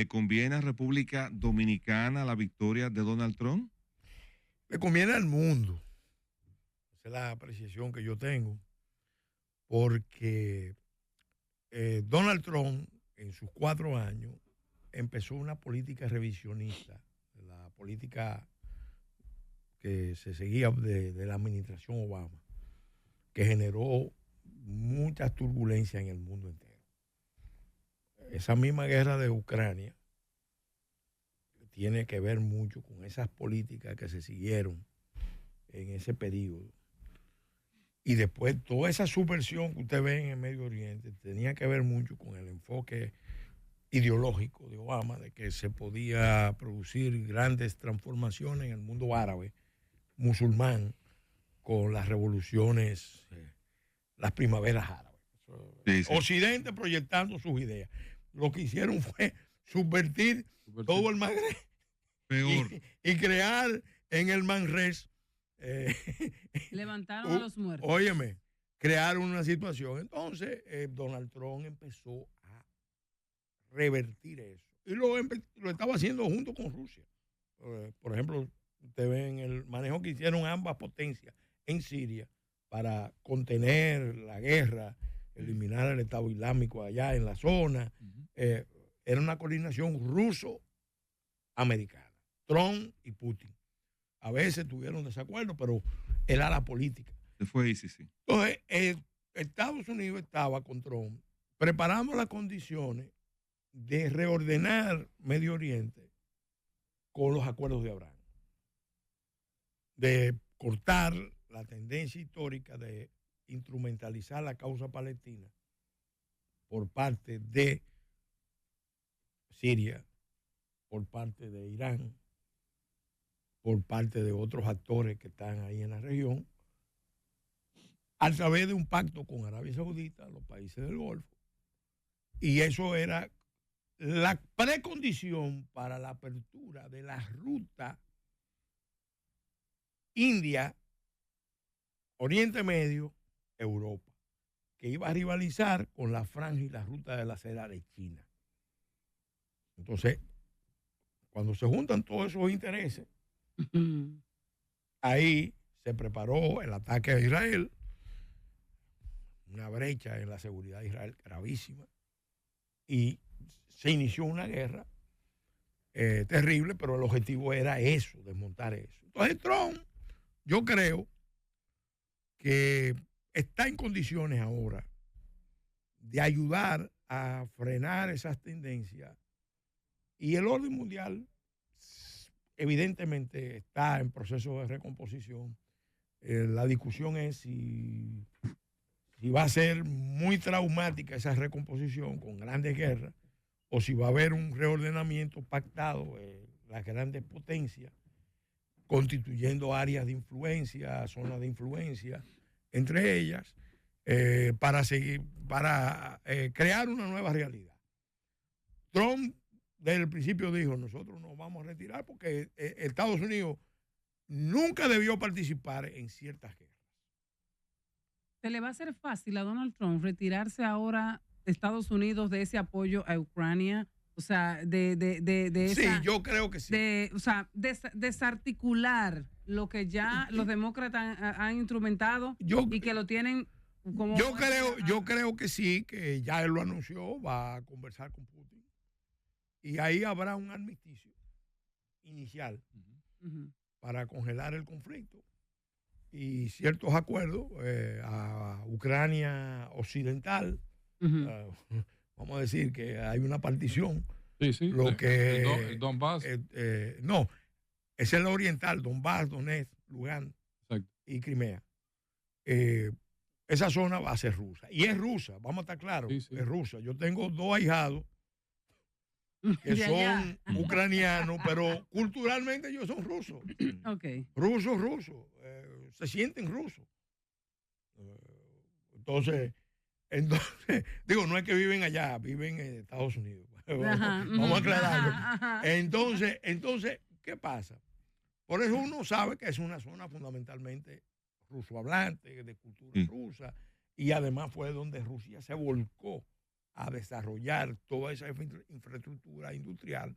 conviene a República Dominicana la victoria de Donald Trump? Le conviene al mundo. Esa es la apreciación que yo tengo. Porque Donald Trump, en sus 4 años, empezó una política revisionista, la política que se seguía de la administración Obama, que generó muchas turbulencias en el mundo entero. Esa misma guerra de Ucrania tiene que ver mucho con esas políticas que se siguieron en ese periodo. Y después toda esa subversión que usted ve en el Medio Oriente tenía que ver mucho con el enfoque ideológico de Obama, de que se podía producir grandes transformaciones en el mundo árabe, musulmán, con las revoluciones, las primaveras árabes. Sí, sí. Occidente proyectando sus ideas. Lo que hicieron fue subvertir todo el Magreb. Peor. Y crear en el Manres. Levantaron a los muertos. Óyeme, crear una situación. Entonces, Donald Trump empezó a revertir eso. Y lo estaba haciendo junto con Rusia. Por ejemplo, usted ve en el manejo que hicieron ambas potencias en Siria para contener la guerra, eliminar el Estado Islámico allá en la zona. Era una coordinación ruso-americana. Trump y Putin. A veces tuvieron desacuerdo, pero era la política. Se fue sí. Entonces, Estados Unidos estaba con Trump preparando las condiciones de reordenar Medio Oriente con los acuerdos de Abraham, de cortar la tendencia histórica de instrumentalizar la causa palestina por parte de Siria, por parte de Irán, por parte de otros actores que están ahí en la región, a través de un pacto con Arabia Saudita, los países del Golfo. Y eso era la precondición para la apertura de la ruta India, Oriente Medio, Europa, que iba a rivalizar con la franja y la ruta de la seda de China. Entonces, cuando se juntan todos esos intereses, ahí se preparó el ataque a Israel, una brecha en la seguridad de Israel gravísima, y se inició una guerra terrible, pero el objetivo era eso, desmontar eso. Entonces Trump, yo creo que está en condiciones ahora de ayudar a frenar esas tendencias, y el orden mundial evidentemente está en proceso de recomposición. La discusión es si va a ser muy traumática esa recomposición con grandes guerras o si va a haber un reordenamiento pactado, las grandes potencias, constituyendo áreas de influencia, zonas de influencia, entre ellas, para crear una nueva realidad. Trump desde el principio dijo, nosotros nos vamos a retirar porque Estados Unidos nunca debió participar en ciertas guerras. ¿Se le va a hacer fácil a Donald Trump retirarse ahora Estados Unidos de ese apoyo a Ucrania? O sea, de esa, sí, yo creo que sí. O sea, desarticular lo que ya los demócratas han instrumentado y que lo tienen como... Yo creo que sí, que ya él lo anunció, va a conversar con Putin. Y ahí habrá un armisticio inicial para congelar el conflicto y ciertos acuerdos a Ucrania occidental. Vamos a decir que hay una partición. Sí. El Donbass. No, es el oriental, Donbass, Donetsk, Lugansk y Crimea. Esa zona va a ser rusa. Y es rusa, vamos a estar claros, es rusa. Yo tengo 2 ahijados que son ucranianos, pero culturalmente ellos son rusos. Rusos. Se sienten rusos. Entonces, digo, no es que viven allá, viven en Estados Unidos. Vamos a aclararlo. Entonces, ¿qué pasa? Por eso uno sabe que es una zona fundamentalmente ruso hablante, de cultura rusa, y además fue donde Rusia se volcó a desarrollar toda esa infraestructura industrial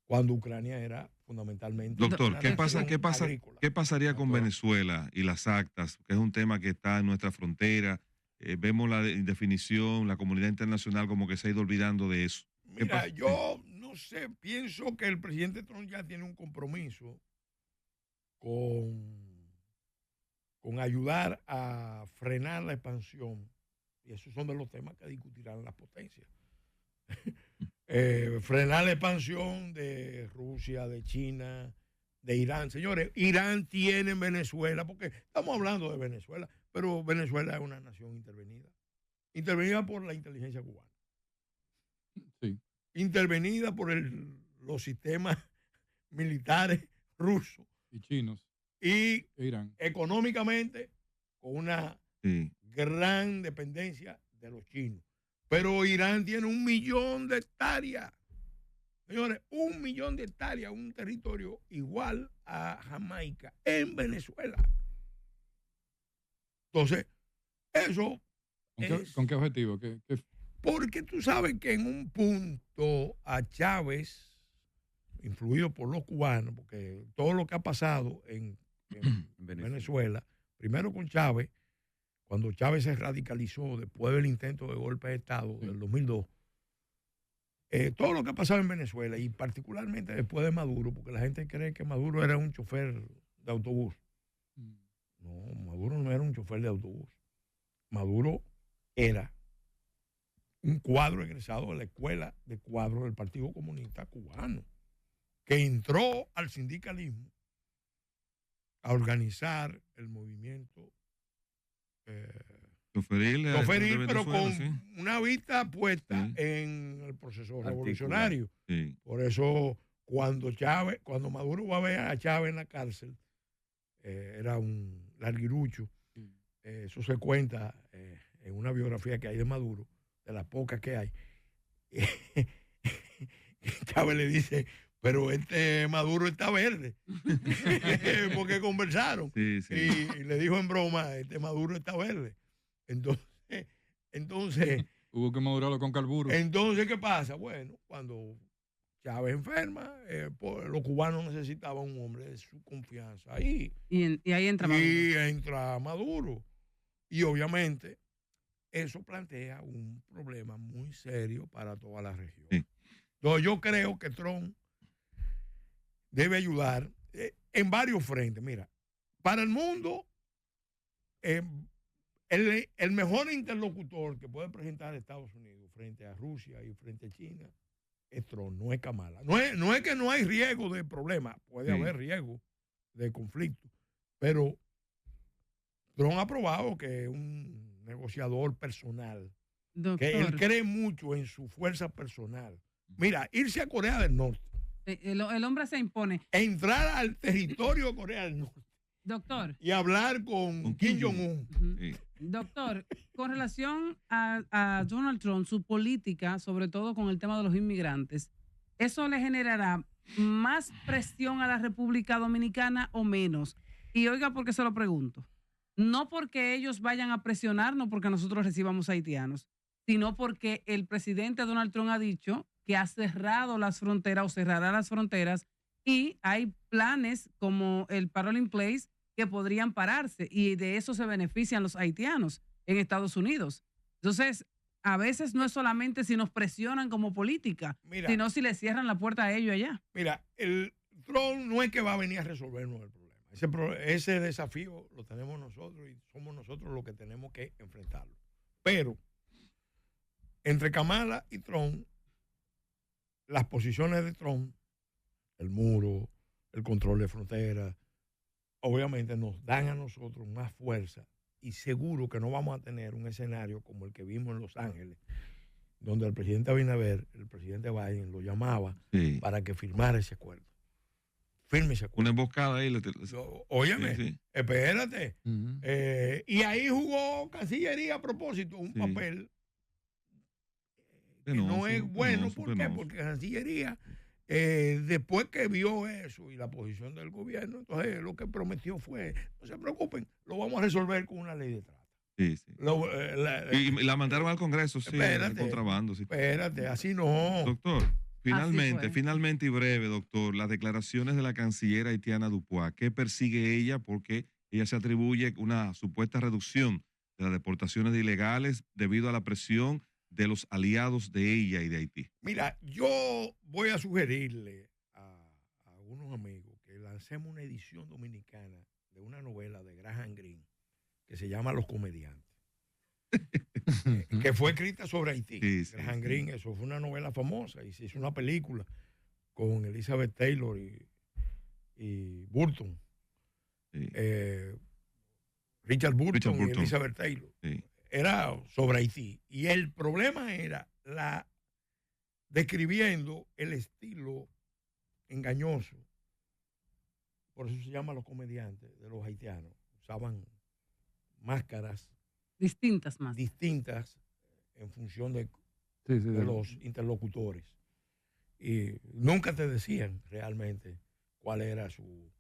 cuando Ucrania era fundamentalmente Doctor, ¿qué agrícola. pasaría con Venezuela y las actas? Que es un tema que está en nuestra frontera. Vemos la indefinición, la comunidad internacional como que se ha ido olvidando de eso. Mira, yo no sé, pienso que el presidente Trump ya tiene un compromiso con ayudar a frenar la expansión, y esos son de los temas que discutirán las potencias. Frenar la expansión de Rusia, de China, de Irán. Señores, Irán tiene en Venezuela, porque estamos hablando de Venezuela, pero Venezuela es una nación intervenida por la inteligencia cubana. Sí. Intervenida por los sistemas militares rusos y chinos y Irán. Económicamente con una gran dependencia de los chinos. Pero Irán tiene 1 millón de hectáreas. Señores, 1 millón de hectáreas, un territorio igual a Jamaica en Venezuela. Entonces, eso ¿Con qué objetivo? Porque tú sabes que en un punto a Chávez, influido por los cubanos, porque todo lo que ha pasado en Venezuela, primero con Chávez, cuando Chávez se radicalizó después del intento de golpe de Estado del 2002, todo lo que ha pasado en Venezuela y particularmente después de Maduro, porque la gente cree que Maduro era un chofer de autobús. No, Maduro no era un chofer de autobús. Maduro era un cuadro egresado de la escuela de cuadros del Partido Comunista Cubano, que entró al sindicalismo a organizar el movimiento choferil, pero con una vista puesta en el proceso revolucionario. Sí. Por eso cuando Maduro va a ver a Chávez en la cárcel, era un larguirucho. Eso se cuenta en una biografía que hay de Maduro, de las pocas que hay. Chávez le dice, pero Maduro está verde, porque conversaron. Sí. Y le dijo en broma, Maduro está verde. Entonces hubo que madurarlo con carburo. Entonces, ¿qué pasa? Bueno, cuando Chávez enferma, los cubanos necesitaban un hombre de su confianza ahí. Y ahí entra Maduro. Y entra Maduro. Y obviamente eso plantea un problema muy serio para toda la región. Sí. Entonces, yo creo que Trump debe ayudar en varios frentes. Mira, para el mundo, el mejor interlocutor que puede presentar Estados Unidos frente a Rusia y frente a China es Trump, no es Kamala. No es que no hay riesgo de problema, puede haber riesgo de conflicto, pero Trump ha probado que es un negociador personal, Doctor, que él cree mucho en su fuerza personal. Mira, irse a Corea del Norte. el hombre se impone. Entrar al territorio de Corea del Norte. Doctor. Y hablar con Kim Jong-un. Sí. Doctor, con relación a Donald Trump, su política, sobre todo con el tema de los inmigrantes, ¿eso le generará más presión a la República Dominicana o menos? Y oiga, ¿por qué se lo pregunto? No porque ellos vayan a presionarnos porque nosotros recibamos haitianos, sino porque el presidente Donald Trump ha dicho que ha cerrado las fronteras o cerrará las fronteras y hay planes como el Parole in Place que podrían pararse y de eso se benefician los haitianos en Estados Unidos. Entonces, a veces no es solamente si nos presionan como política, sino si le cierran la puerta a ellos allá. Mira, el Trump no es que va a venir a resolvernos el problema. Ese desafío lo tenemos nosotros y somos nosotros los que tenemos que enfrentarlo. Pero entre Kamala y Trump, las posiciones de Trump, el muro, el control de fronteras, obviamente nos dan a nosotros más fuerza y seguro que no vamos a tener un escenario como el que vimos en Los Ángeles, donde el presidente Abinader, el presidente Biden, lo llamaba para que firmara ese acuerdo. Firme ese acuerdo. Una emboscada ahí. Óyeme, espérate. Y ahí jugó Cancillería a propósito, un papel que no es bueno. ¿Por qué? Porque Cancillería, después que vio eso y la posición del gobierno, entonces lo que prometió fue, no se preocupen, lo vamos a resolver con una ley de trata. Sí, sí. Y la mandaron al Congreso, sí, Espérate, contrabando. Sí. Espérate, así no. Doctor, fue. finalmente y breve, doctor, las declaraciones de la canciller haitiana Dupois, ¿qué persigue ella? Porque ella se atribuye una supuesta reducción de las deportaciones de ilegales debido a la presión de los aliados de ella y de Haití. Mira, yo voy a sugerirle a algunos amigos que lancemos una edición dominicana de una novela de Graham Greene que se llama Los Comediantes, que fue escrita sobre Haití. Sí, sí, Graham sí. Greene, eso fue una novela famosa y se hizo una película con Elizabeth Taylor y Burton. Sí, Richard Burton Richard y Burton. Elizabeth Taylor. sí. Era sobre Haití. Y el problema era describiendo el estilo engañoso. Por eso se llama Los Comediantes de los haitianos. Usaban máscaras Distintas más. distintas en función de Sí, los interlocutores. Y nunca te decían realmente cuál era su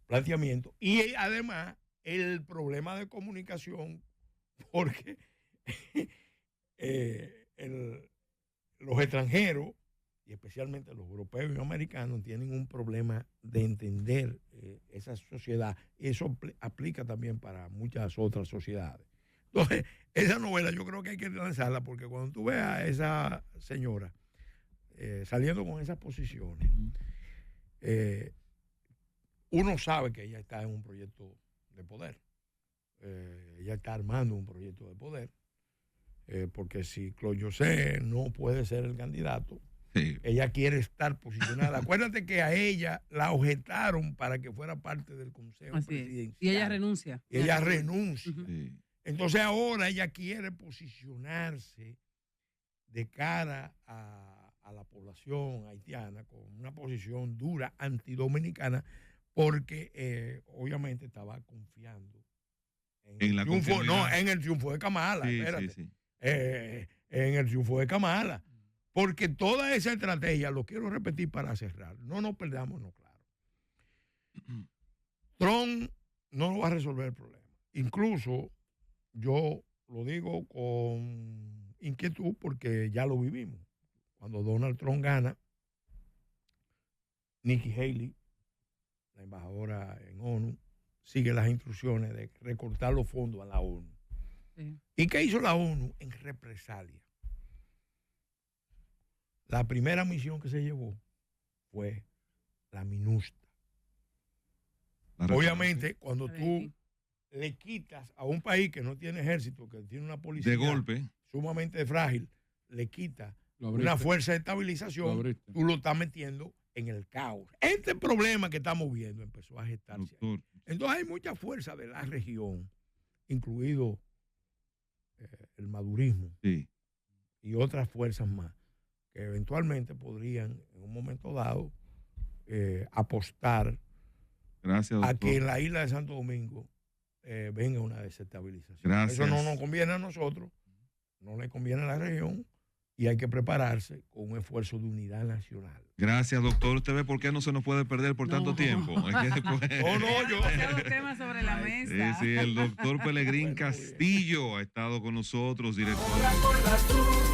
planteamiento. Y además, el problema de comunicación, porque los extranjeros, y especialmente los europeos y americanos, tienen un problema de entender esa sociedad. Y eso aplica también para muchas otras sociedades. Entonces, esa novela yo creo que hay que lanzarla, porque cuando tú ves a esa señora saliendo con esas posiciones, uno sabe que ella está en un proyecto de poder. Ella está armando un proyecto de poder, porque si Claude José no puede ser el candidato, Sí. ella quiere estar posicionada. Acuérdate que a ella la objetaron para que fuera parte del Consejo Así es. Presidencial. Y ella renuncia. Y ella renuncia. Ujú. Sí. Entonces ahora ella quiere posicionarse de cara a la población haitiana con una posición dura antidominicana, porque obviamente estaba confiando En la confiabilidad. en el triunfo de Kamala. Sí, Espérate. sí, sí. En el triunfo de Kamala. Porque toda esa estrategia, lo quiero repetir para cerrar, no nos perdamos, no, claro. Trump no va a resolver el problema. Incluso yo lo digo con inquietud porque ya lo vivimos. Cuando Donald Trump gana, Nikki Haley, la embajadora en ONU, sigue las instrucciones de recortar los fondos a la ONU. Sí. ¿Y qué hizo la ONU en represalia? La primera misión que se llevó fue la MINUSTA. Obviamente, cuando tú le quitas a un país que no tiene ejército, que tiene una policía De golpe. sumamente frágil, le quitas Lo una abriste. fuerza de Lo estabilización, abriste. tú lo estás metiendo en el caos. Este problema que estamos viendo empezó a gestarse. Doctor. Entonces hay mucha fuerza de la región, incluido el madurismo Sí. y otras fuerzas más, que eventualmente podrían en un momento dado apostar Gracias, a doctor. que en la isla de Santo Domingo venga una desestabilización. Gracias. Eso no nos conviene a nosotros, no le conviene a la región, y hay que prepararse con un esfuerzo de unidad nacional. Gracias, doctor. Usted ve por qué no se nos puede perder por tanto No. tiempo. Es que después- No, yo- Demasiados temas sobre la mesa. Sí, sí, el doctor Pelegrín Bueno, muy bien. Castillo ha estado con nosotros, director. Ahora por la tuya.